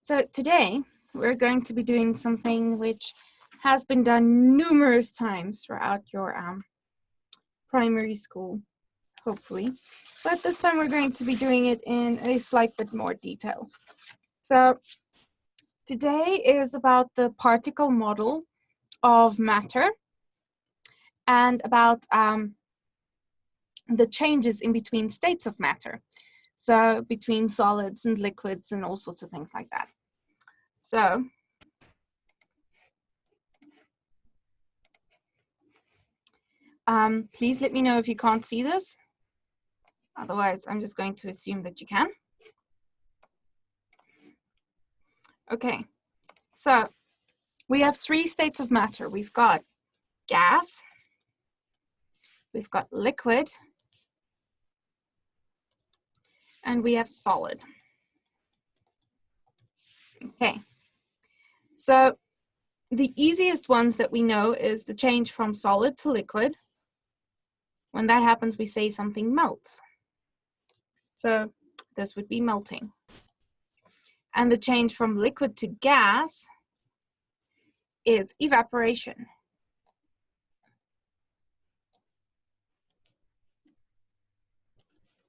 So today we're going to be doing something which has been done numerous times throughout your primary school, hopefully. But this time we're going to be doing it in a slight bit more detail. So today is about the particle model of matter and about the changes in between states of matter. So between solids and liquids and all sorts of things like that. So please let me know if you can't see this. Otherwise, I'm just going to assume that you can. Okay, so we have three states of matter. We've got gas, we've got liquid, and we have solid. Okay, so the easiest ones that we know is the change from solid to liquid. When that happens, we say something melts. So this would be melting. And the change from liquid to gas is evaporation.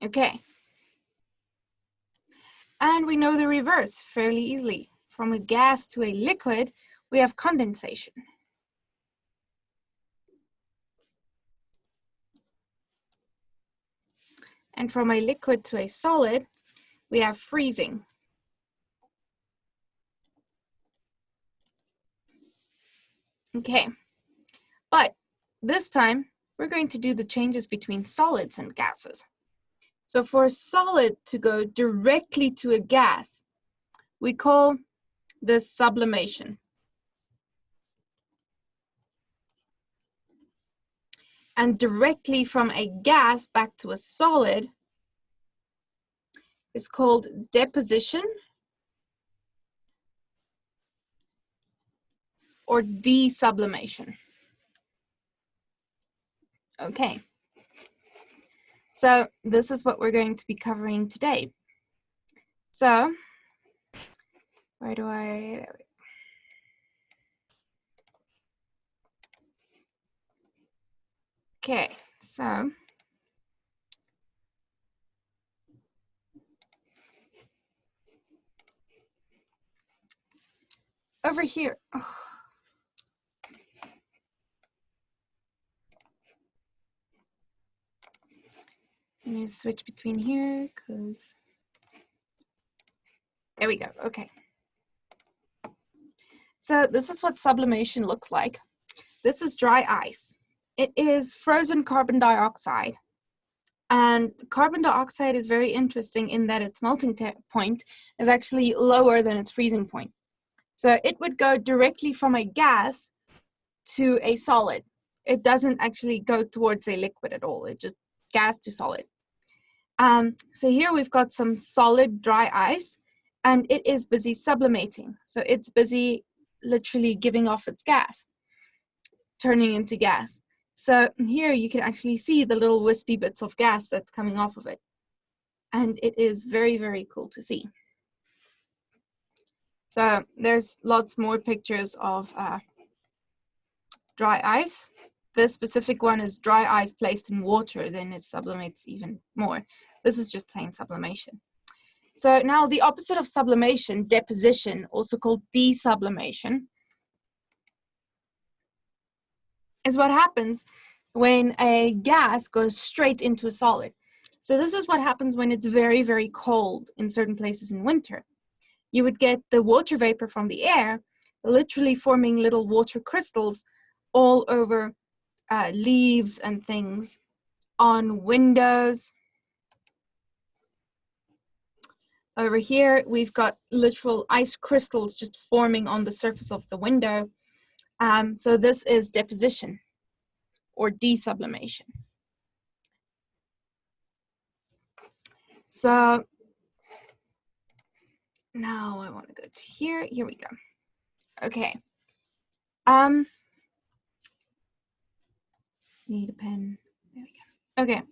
Okay. And we know the reverse fairly easily. From a gas to a liquid, we have condensation. And from a liquid to a solid, we have freezing. Okay, but this time we're going to do the changes between solids and gases. So for a solid to go directly to a gas, we call this sublimation. And directly from a gas back to a solid is called deposition or desublimation. Okay, so this is what we're going to be covering today. So, where do I, there we go. Okay, so over here. Oh. Let me switch between here because there we go. Okay. So this is what sublimation looks like. This is dry ice. It is frozen carbon dioxide. And carbon dioxide is very interesting in that its melting point is actually lower than its freezing point. So it would go directly from a gas to a solid. It doesn't actually go towards a liquid at all. It just gas to solid. So here we've got some solid dry ice, and it is busy sublimating. So it's busy literally giving off its gas, turning into gas. So here you can actually see the little wispy bits of gas that's coming off of it. And it is very, very cool to see. So there's lots more pictures of dry ice. This specific one is dry ice placed in water, then it sublimates even more. This is just plain sublimation. So now the opposite of sublimation, deposition, also called desublimation, is what happens when a gas goes straight into a solid. So this is what happens when it's very, very cold in certain places in winter. You would get the water vapor from the air, literally forming little water crystals all over leaves and things, on windows. Over here, we've got literal ice crystals just forming on the surface of the window. So this is deposition or desublimation. So now I want to go to here. Here we go. Okay. Need a pen. There we go. Okay.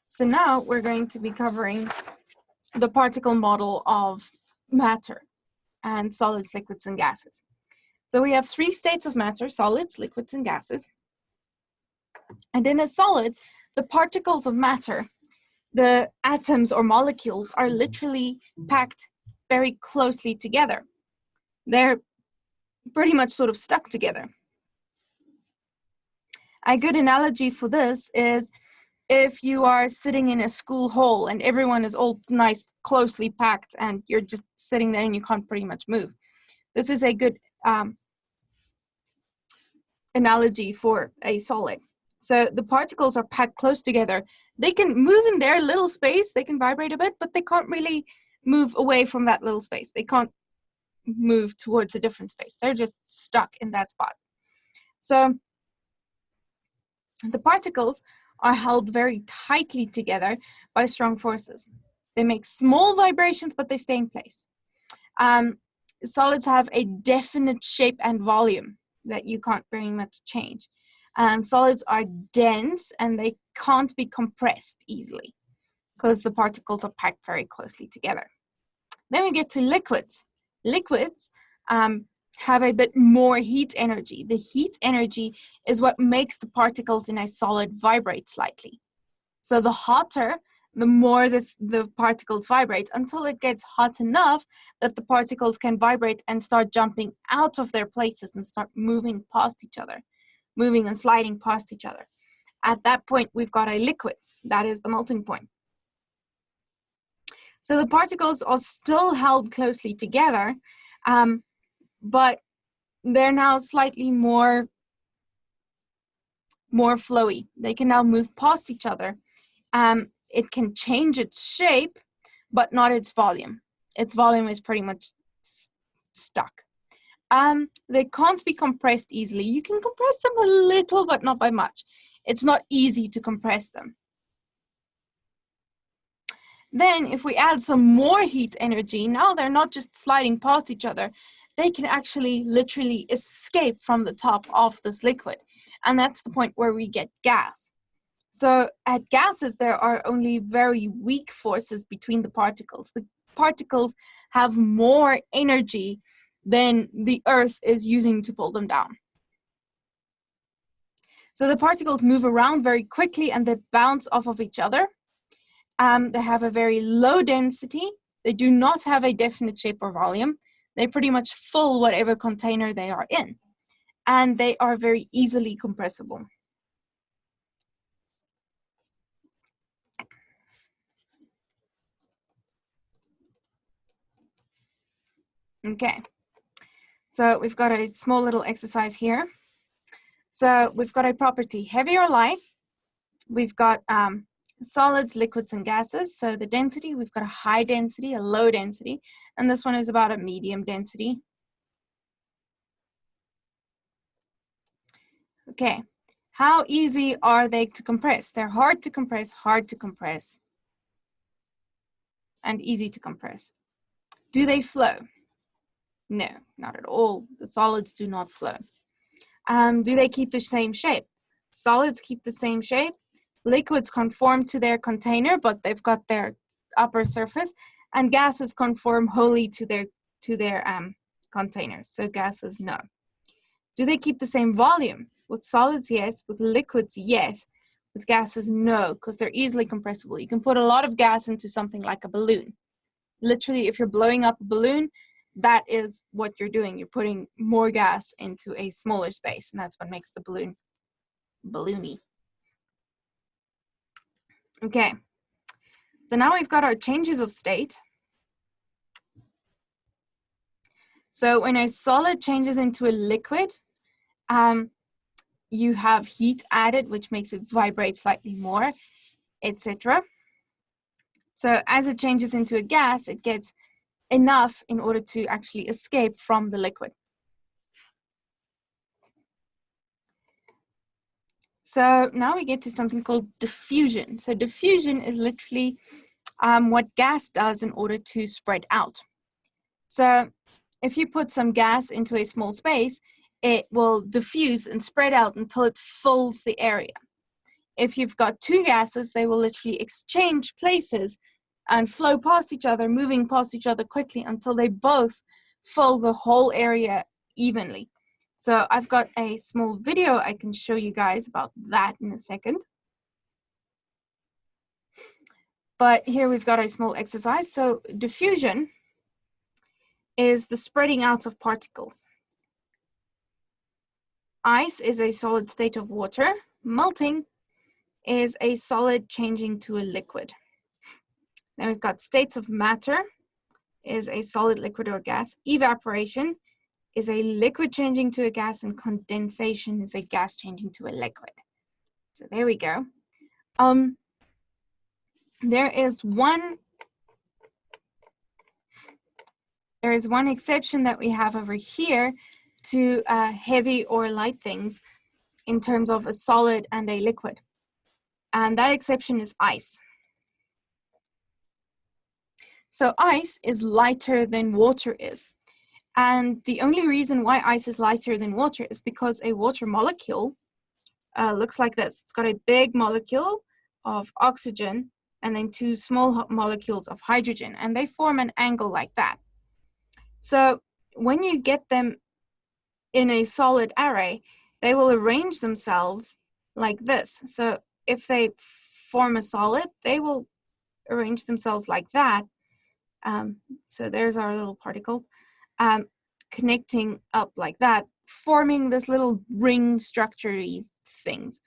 So now we're going to be covering the particle model of matter. and solids, liquids, and gases. So we have 3 states of matter: solids, liquids, and gases. And in a solid, the particles of matter, the atoms or molecules, are literally packed very closely together. They're pretty much sort of stuck together. A good analogy for this is if you are sitting in a school hall and everyone is all nice, closely packed, and you're just sitting there and you can't pretty much move. This is a good analogy for a solid. So the particles are packed close together. They can move in their little space, they can vibrate a bit, but they can't really move away from that little space. They can't move towards a different space. They're just stuck in that spot. So the particles are held very tightly together by strong forces. They make small vibrations, but they stay in place. Solids have a definite shape and volume that you can't very much change. Solids are dense and they can't be compressed easily because the particles are packed very closely together. Then we get to liquids. Liquids have a bit more heat energy. The heat energy is what makes the particles in a solid vibrate slightly. So the hotter, the more the particles vibrate, until it gets hot enough that the particles can vibrate and start jumping out of their places and start moving past each other, moving and sliding past each other. At that point, we've got a liquid. That is the melting point. So the particles are still held closely together, but they're now slightly more flowy. They can now move past each other. It can change its shape, but not its volume. Its volume is pretty much stuck. They can't be compressed easily. You can compress them a little, but not by much. It's not easy to compress them. Then if we add some more heat energy, now they're not just sliding past each other. They can actually literally escape from the top of this liquid. And that's the point where we get gas. So at gases, there are only very weak forces between the particles. The particles have more energy than the Earth is using to pull them down. So the particles move around very quickly and they bounce off of each other. They have a very low density. They do not have a definite shape or volume. They pretty much fill whatever container they are in. And they are very easily compressible. Okay, so we've got a small little exercise here. So we've got a property, heavy or light. We've got solids, liquids, and gases. So the density, we've got a high density, a low density, and this one is about a medium density. Okay, how easy are they to compress? They're hard to compress, and easy to compress. Do they flow? No, not at all. The solids do not flow. Do they keep the same shape? Solids keep the same shape. Liquids conform to their container, but they've got their upper surface, and gases conform wholly to their containers. So gases, no. Do they keep the same volume? With solids, yes. With liquids, yes. With gases, no, because they're easily compressible. You can put a lot of gas into something like a balloon. Literally, if you're blowing up a balloon, that is what you're doing. You're putting more gas into a smaller space, and that's what makes the balloon balloony. Okay, so now we've got our changes of state. So when a solid changes into a liquid, you have heat added, which makes it vibrate slightly more, etc. So as it changes into a gas, it gets enough in order to actually escape from the liquid. So now we get to something called diffusion. So diffusion is literally what gas does in order to spread out. So if you put some gas into a small space, it will diffuse and spread out until it fills the area. If you've got two gases, they will literally exchange places and flow past each other, moving past each other quickly until they both fill the whole area evenly. So I've got a small video I can show you guys about that in a second. But here we've got a small exercise. So diffusion is the spreading out of particles. Ice is a solid state of water. Melting is a solid changing to a liquid. Then we've got states of matter is a solid, liquid, or gas. Evaporation is a liquid changing to a gas, and condensation is a gas changing to a liquid. So there we go. There is one exception that we have over here to heavy or light things in terms of a solid and a liquid. And that exception is ice. So ice is lighter than water is. And the only reason why ice is lighter than water is because a water molecule looks like this. It's got a big molecule of oxygen and then two small molecules of hydrogen, and they form an angle like that. So when you get them in a solid array, they will arrange themselves like this. So if they form a solid, they will arrange themselves like that. So there's our little particle connecting up like that, forming this little ring structure-y things.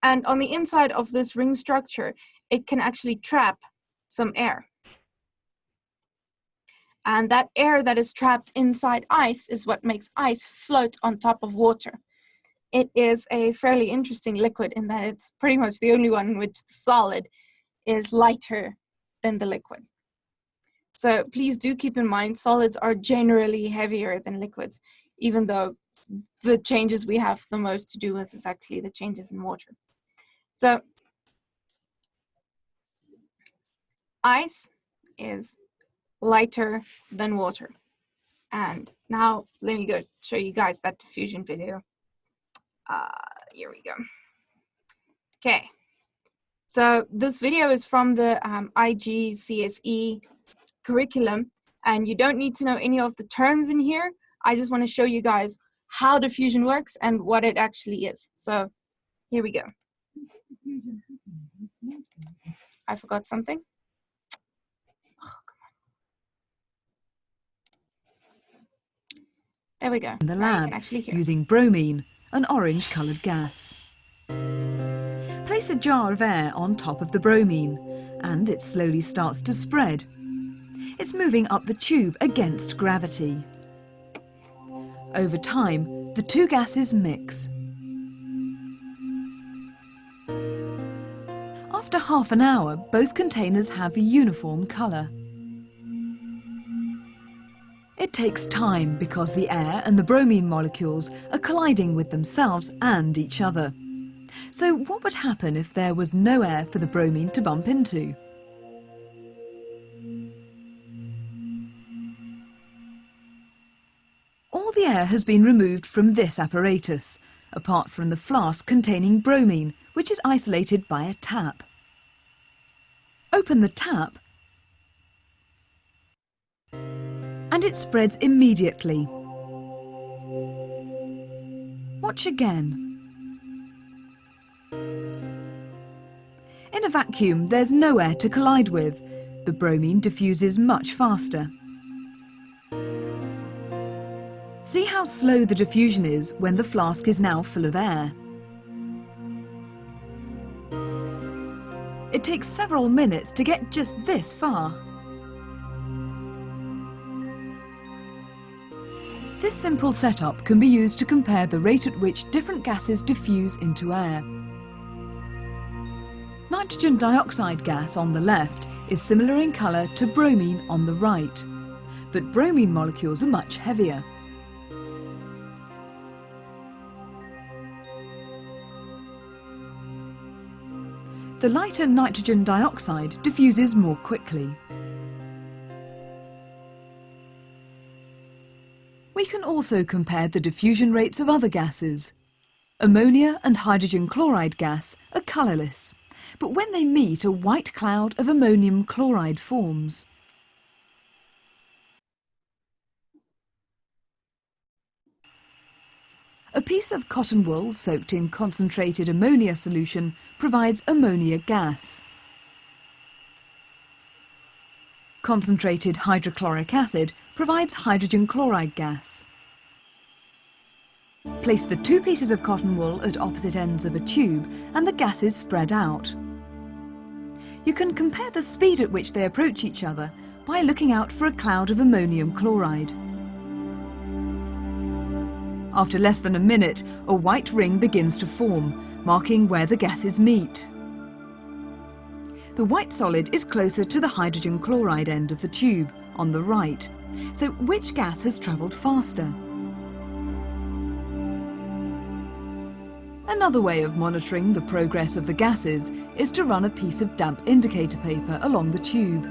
And on the inside of this ring structure, it can actually trap some air. And that air that is trapped inside ice is what makes ice float on top of water. It is a fairly interesting liquid in that it's pretty much the only one in which the solid is lighter than the liquid. So please do keep in mind, solids are generally heavier than liquids, even though the changes we have the most to do with is actually the changes in water. So ice is lighter than water. And now let me go show you guys that diffusion video. Here we go. Okay, so this video is from the IGCSE curriculum, and you don't need to know any of the terms in here. I just want to show you guys how diffusion works and what it actually is. So here we go. I forgot something. There we go. In the lab, using bromine, an orange-coloured gas. Place a jar of air on top of the bromine, and it slowly starts to spread. It's moving up the tube against gravity. Over time, the two gases mix. After half an hour, both containers have a uniform colour. It takes time because the air and the bromine molecules are colliding with themselves and each other. So what would happen if there was no air for the bromine to bump into? All the air has been removed from this apparatus, apart from the flask containing bromine, which is isolated by a tap. Open the tap and it spreads immediately. Watch again. In a vacuum, there's no air to collide with. The bromine diffuses much faster. See how slow the diffusion is when the flask is now full of air. It takes several minutes to get just this far. This simple setup can be used to compare the rate at which different gases diffuse into air. Nitrogen dioxide gas on the left is similar in colour to bromine on the right, but bromine molecules are much heavier. The lighter nitrogen dioxide diffuses more quickly. We can also compare the diffusion rates of other gases. Ammonia and hydrogen chloride gas are colourless, but when they meet, a white cloud of ammonium chloride forms. A piece of cotton wool soaked in concentrated ammonia solution provides ammonia gas. Concentrated hydrochloric acid provides hydrogen chloride gas. Place the two pieces of cotton wool at opposite ends of a tube and the gases spread out. You can compare the speed at which they approach each other by looking out for a cloud of ammonium chloride. After less than a minute, a white ring begins to form, marking where the gases meet. The white solid is closer to the hydrogen chloride end of the tube, on the right. So which gas has travelled faster? Another way of monitoring the progress of the gases is to run a piece of damp indicator paper along the tube.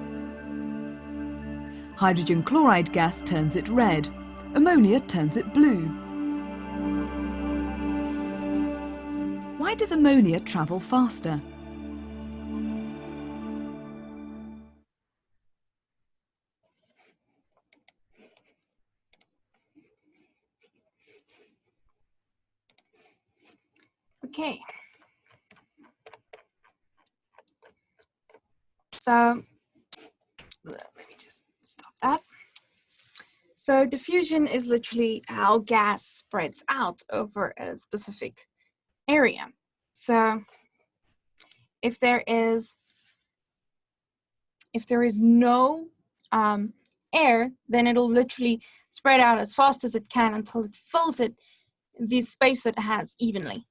Hydrogen chloride gas turns it red, ammonia turns it blue. Why does ammonia travel faster? Okay. So let me just stop that. So diffusion is literally how gas spreads out over a specific area. So if there is no air, then it'll literally spread out as fast as it can until it fills the space it has evenly.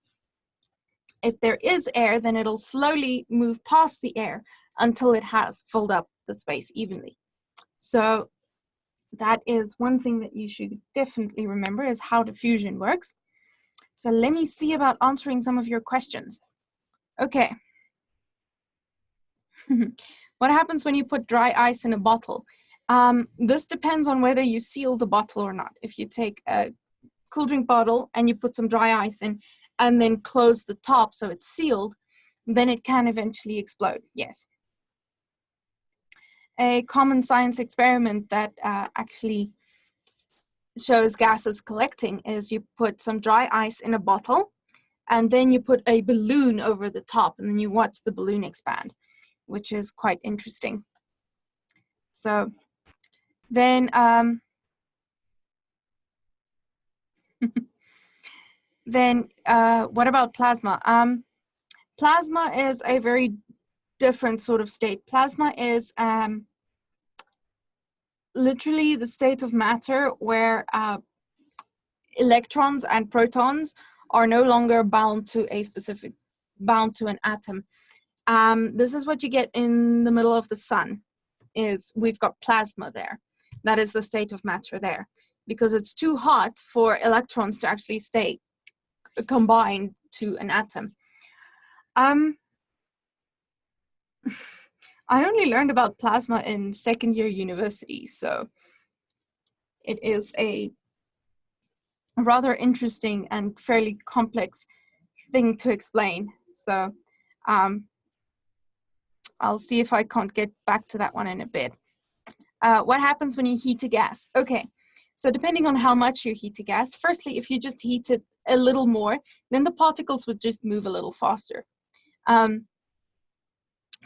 If there is air, then it'll slowly move past the air until it has filled up the space evenly. So that is one thing that you should definitely remember, is how diffusion works. So let me see about answering some of your questions. Okay. What happens when you put dry ice in a bottle? This depends on whether you seal the bottle or not. If you take a cool drink bottle and you put some dry ice in and then close the top so it's sealed, then it can eventually explode, yes. A common science experiment that actually shows gases collecting is you put some dry ice in a bottle and then you put a balloon over the top and then you watch the balloon expand, which is quite interesting. So then what about plasma? Plasma is a very different sort of state. Plasma is literally the state of matter where electrons and protons are no longer bound to an atom. This is what you get in the middle of the sun, is we've got plasma there. That is the state of matter there, because it's too hot for electrons to actually stay combined to an atom. I only learned about plasma in second year university, so it is a rather interesting and fairly complex thing to explain. So I'll see if I can't get back to that one in a bit. What happens when you heat a gas? Okay, so depending on how much you heat a gas, firstly, if you just heat it a little more, then the particles would just move a little faster.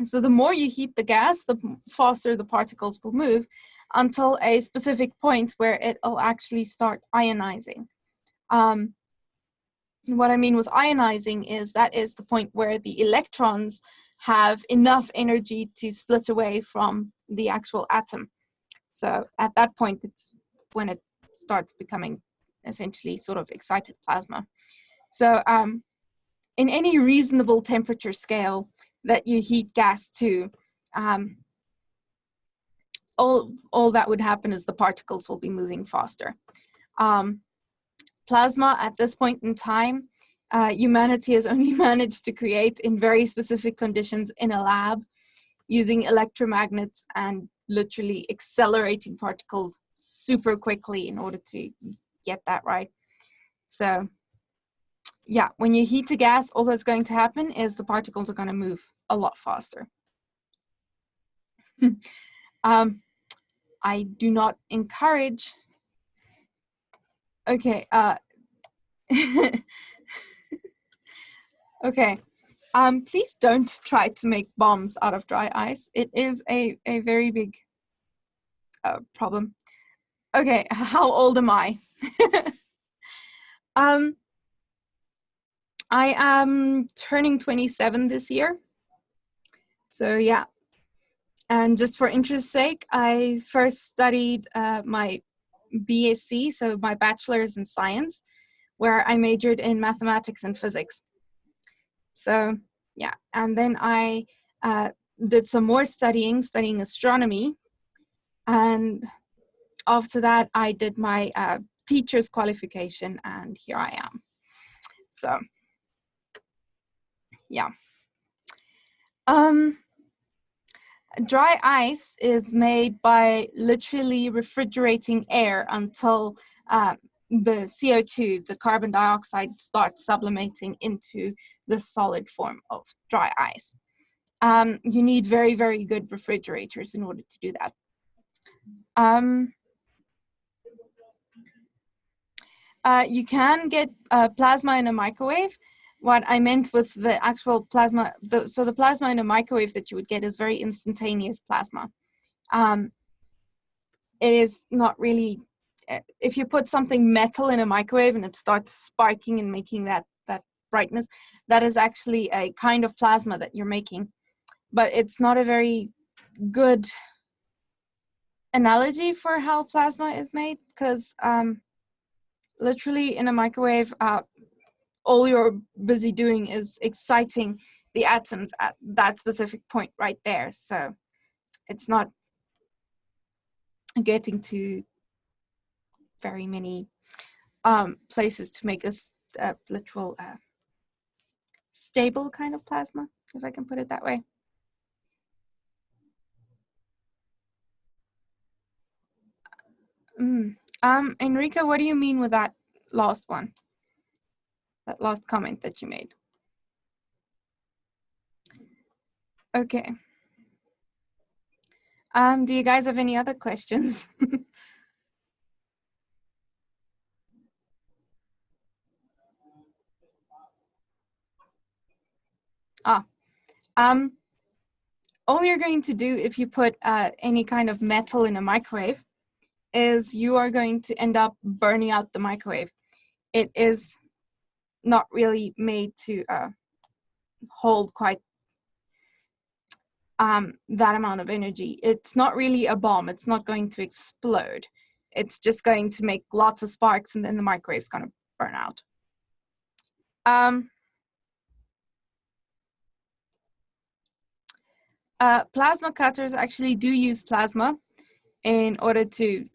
So the more you heat the gas, the faster the particles will move until a specific point where it'll actually start ionizing. What I mean with ionizing is that is the point where the electrons have enough energy to split away from the actual atom. So at that point, it's when it starts becoming essentially sort of excited plasma. So in any reasonable temperature scale that you heat gas to, all that would happen is the particles will be moving faster. Plasma at this point in time, humanity has only managed to create in very specific conditions in a lab using electromagnets and literally accelerating particles super quickly in order to get that right. So yeah, when you heat a gas, all that's going to happen is the particles are going to move a lot faster. I do not encourage. Okay, Okay. Please don't try to make bombs out of dry ice. It is a very big problem. Okay, how old am I? I am turning 27 this year. So yeah. And just for interest's sake, I first studied my BSc, so my bachelor's in science, where I majored in mathematics and physics. So yeah, and then I did some more studying astronomy, and after that I did my teacher's qualification, and here I am. So yeah. Dry ice is made by literally refrigerating air until the CO2, the carbon dioxide, starts sublimating into the solid form of dry ice. You need very, very good refrigerators in order to do that. You can get plasma in a microwave. What I meant with the actual plasma, so the plasma in a microwave that you would get is very instantaneous plasma. It is not really, if you put something metal in a microwave and it starts sparking and making that brightness, that is actually a kind of plasma that you're making. But it's not a very good analogy for how plasma is made, because literally in a microwave, all you're busy doing is exciting the atoms at that specific point right there. So it's not getting to very many places to make a literal stable kind of plasma, if I can put it that way. Enrica, what do you mean with that last one? That last comment that you made? Okay. Do you guys have any other questions? All you're going to do if you put any kind of metal in a microwave is you are going to end up burning out the microwave. It is not really made to hold quite that amount of energy. It's not really a bomb. It's not going to explode. It's just going to make lots of sparks, and then the microwave's going to burn out. Plasma cutters actually do use plasma in order to,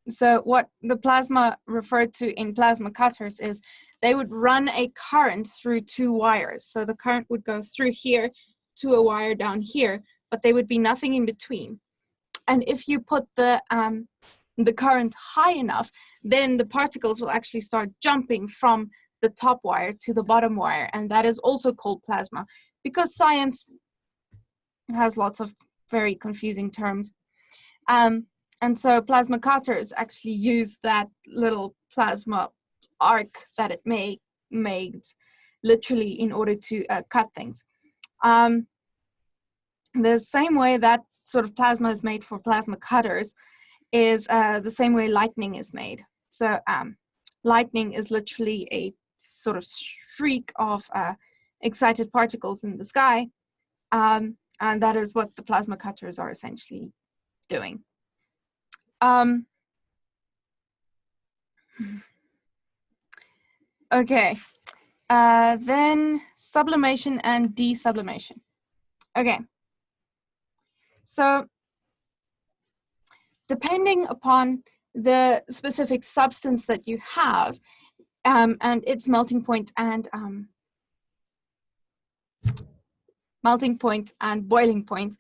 so what the plasma referred to in plasma cutters is they would run a current through two wires. So the current would go through here to a wire down here, but there would be nothing in between. And if you put the current high enough, then the particles will actually start jumping from the top wire to the bottom wire, and that is also called plasma, because science has lots of very confusing terms. And so plasma cutters actually use that little plasma arc that it made literally in order to cut things. The same way that sort of plasma is made for plasma cutters is the same way lightning is made. So lightning is literally a sort of streak of excited particles in the sky. And that is what the plasma cutters are essentially doing. Okay, then sublimation and desublimation. Okay, so depending upon the specific substance that you have and its melting point and boiling point,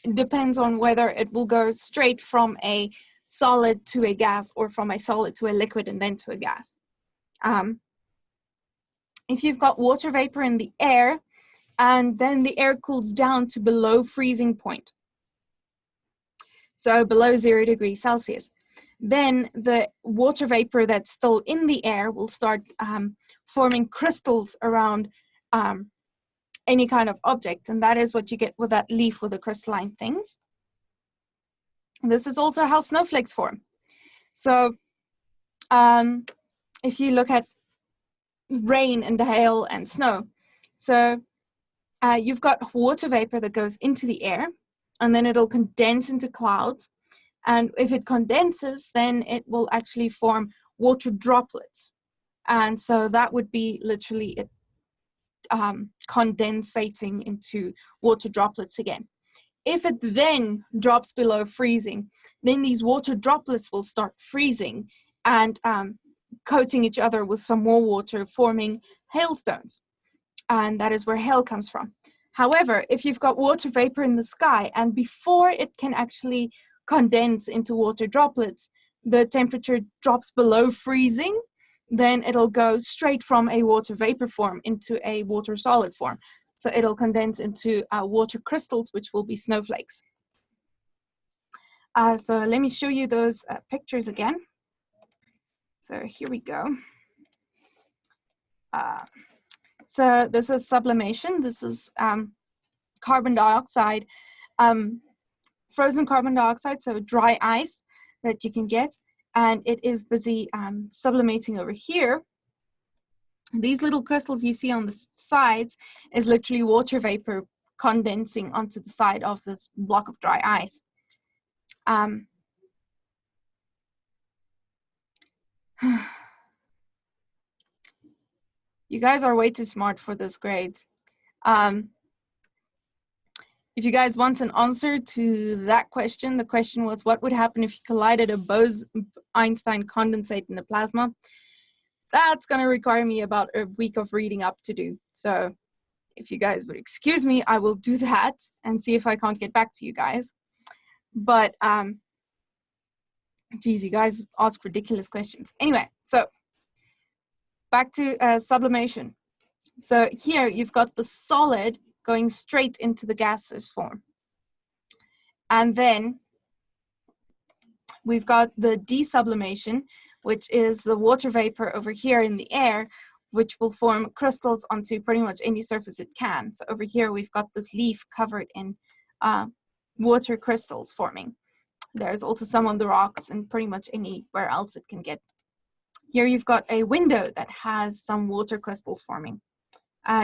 it depends on whether it will go straight from a solid to a gas or from a solid to a liquid and then to a gas. If you've got water vapor in the air and then the air cools down to below freezing point, so below 0 degrees Celsius, then the water vapor that's still in the air will start forming crystals around any kind of object, and that is what you get with that leaf with the crystalline things. This is also how snowflakes form. So if you look at rain and hail and snow, so you've got water vapor that goes into the air, and then it'll condense into clouds. And if it condenses, then it will actually form water droplets. And so that would be literally it condensating into water droplets again. If it then drops below freezing, then these water droplets will start freezing and coating each other with some more water, forming hailstones. And that is where hail comes from. However, if you've got water vapor in the sky, and before it can actually condense into water droplets, the temperature drops below freezing, then it'll go straight from a water vapor form into a water solid form. So it'll condense into water crystals, which will be snowflakes. So let me show you those pictures again. So here we go. So this is sublimation. This is carbon dioxide, frozen carbon dioxide, so dry ice that you can get. And it is busy sublimating over here. These little crystals you see on the sides is literally water vapor condensing onto the side of this block of dry ice. You guys are way too smart for this grade. If you guys want an answer to that question, the question was, what would happen if you collided a Bose-Einstein condensate in a plasma? That's going to require me about a week of reading up to do. So if you guys would excuse me, I will do that and see if I can't get back to you guys. But, geez, you guys ask ridiculous questions. Anyway, so back to sublimation. So here you've got the solid going straight into the gaseous form. And then we've got the desublimation, which is the water vapor over here in the air, which will form crystals onto pretty much any surface it can. So over here, we've got this leaf covered in water crystals forming. There's also some on the rocks and pretty much anywhere else it can get. Here you've got a window that has some water crystals forming.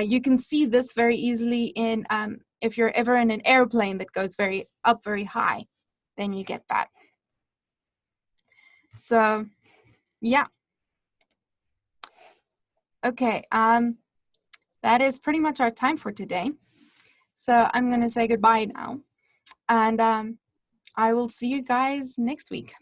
You can see this very easily in if you're ever in an airplane that goes very high, then you get that. So, yeah. Okay, that is pretty much our time for today. So I'm going to say goodbye now, and I will see you guys next week.